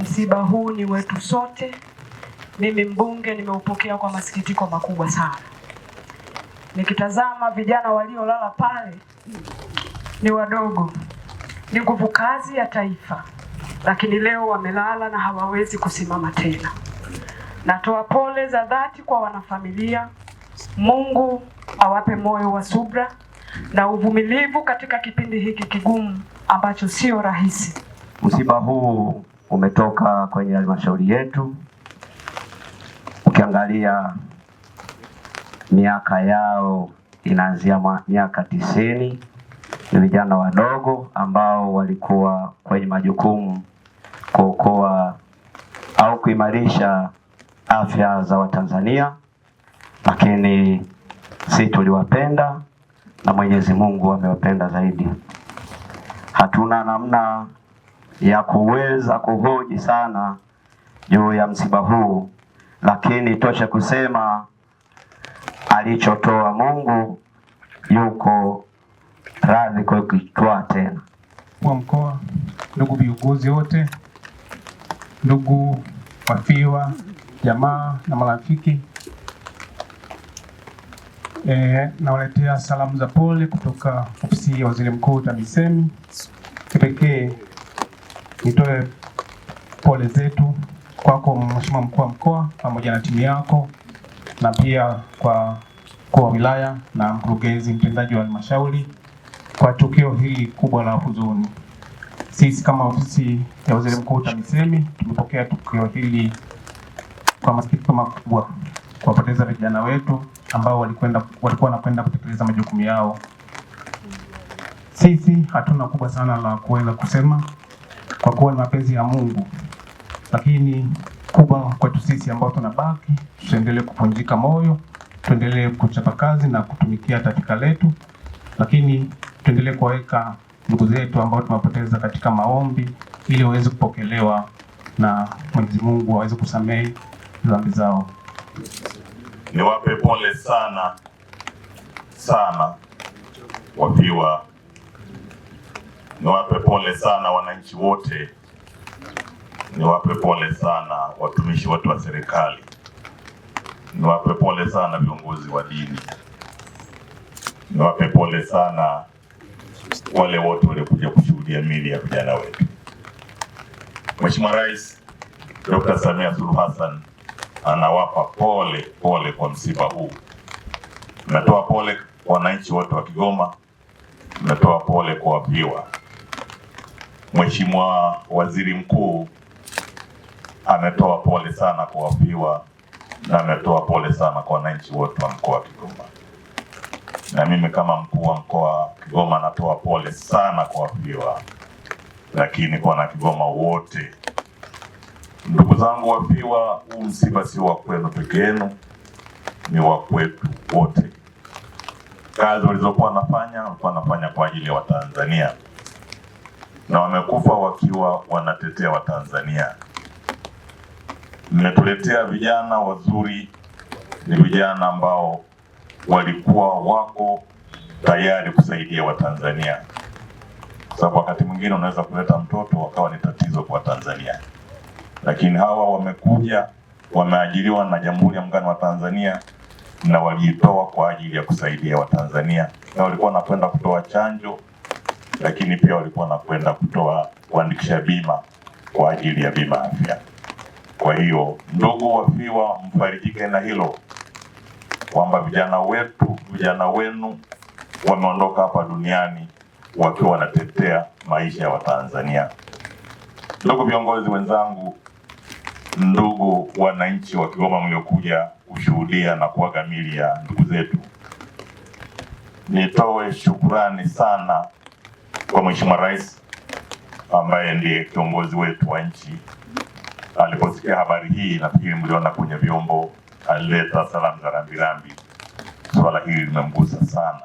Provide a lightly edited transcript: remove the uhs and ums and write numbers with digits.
Msiba huu ni wetu sote. Mimi mbunge nimeupokea kwa masikitiko makubwa sana. Nikitazama vijana waliolala pale ni wadogo, ni nguvu kazi ya taifa, lakini leo wamelala na hawawezi kusimama tena. Natoa pole za dhati kwa wanafamilia. Mungu awape moyo wa subra na uvumilivu katika kipindi hiki kigumu ambacho sio rahisi. Msiba huu umetoka kwenye halmashauri yetu. Ukiangalia miaka yao inaanzia miaka 90. Ni vijana wadogo ambao walikuwa kwenye majukumu kuokoa au kuimarisha afya za Watanzania, lakini sisi tuliwapenda na Mwenyezi Mungu amewapenda zaidi. Hatuna namna ya kuweza kuhoji sana juu ya msiba huu, lakini tosha kusema alichotoa Mungu yuko radhi kwa kutoa tena. Kwa mkoa, ndugu viongozi wote, ndugu wafiwa, jamaa na marafiki, nawaletea salamu za pole kutoka ofisi ya Waziri Mkuu TAMISEMI. Kipekee nitoe pole zetu kwako Mheshimiwa Mkuu wa Mkoa pamoja na timu yako, na pia kwa mkuu wa wilaya na mkurugenzi mtendaji wa halmashauri kwa tukio hili kubwa la huzuni. Sisi kama ofisi ya Waziri Mkuu TAMISEMI tumepokea tukio hili kwa masikitiko makubwa, kuwapoteza vijana wetu ambao walikuwa wanakwenda kutekeleza majukumu yao. Sisi hatuna kubwa sana la kuweza kusema kwa kuwa ni mapenzi ya Mungu, lakini kubwa kwetu sisi ambao tunabaki, tuendelee kupunjika moyo, tuendelee kuchapa kazi na kutumikia taifa letu, lakini tuendelee kuweka ndugu zetu ambao tumewapoteza katika maombi ili waweze kupokelewa na Mwenyezi Mungu aweze kusamehe dhambi zao. Niwape pole sana sana wafiwa. Niwape pole sana wananchi wote. Niwape pole sana watumishi wote wa serikali. Niwape pole sana viongozi wa dini. Niwape pole sana wale wote waliokuja kushuhudia miili ya vijana wetu. Mheshimiwa Rais Dr. Samia Suluhu Hassan anawapa pole kwa msiba huu. Natoa pole kwa wananchi wote wa Kigoma. Natoa pole kwa wafiwa. Mheshimiwa Waziri Mkuu ametoa pole sana kwa wafiwa na ametoa pole sana kwa wananchi wote wa mkoa wa Kigoma. Na mimi kama mkuu wa mkoa wa Kigoma natoa pole sana kwa wafiwa, lakini kwa wana Kigoma wote. Ndugu zangu wafiwa, huu msiba si wa kwenu peke yenu, ni wa kwetu wote. Kazi walizokuwa wanafanya kwa ajili ya Watanzania, na wamekufa wakiwa wanatetea Watanzania. Mmetuletea vijana wazuri, ni vijana ambao walikuwa wako tayari kusaidia Watanzania, kwa sababu wakati mwingine unaweza kuleta mtoto wakawa ni tatizo kwa Tanzania, lakini hawa wamekuja, wameajiriwa na Jamhuri ya Muungano wa Tanzania na walijitoa kwa ajili ya kusaidia Watanzania, na walikuwa wanakwenda kutoa chanjo, lakini pia walikuwa wanakwenda kuandikisha bima kwa ajili ya bima afya. Kwa hiyo ndugu wafiwa, mfarijike na hilo kwamba vijana wenu wameondoka hapa duniani wakiwa wanatetea maisha ya Watanzania. Ndugu viongozi wenzangu, ndugu wananchi wa Kigoma mliokuja kushuhudia na kuaga miili ya ndugu zetu, nitoe shukrani sana kwa Mheshimiwa Rais ambaye ndiye kiongozi wetu wa nchi. Aliposikia habari hii, nafikiri mliona kwenye vyombo, alileta salamu za rambirambi. Swala hili limemgusa sana.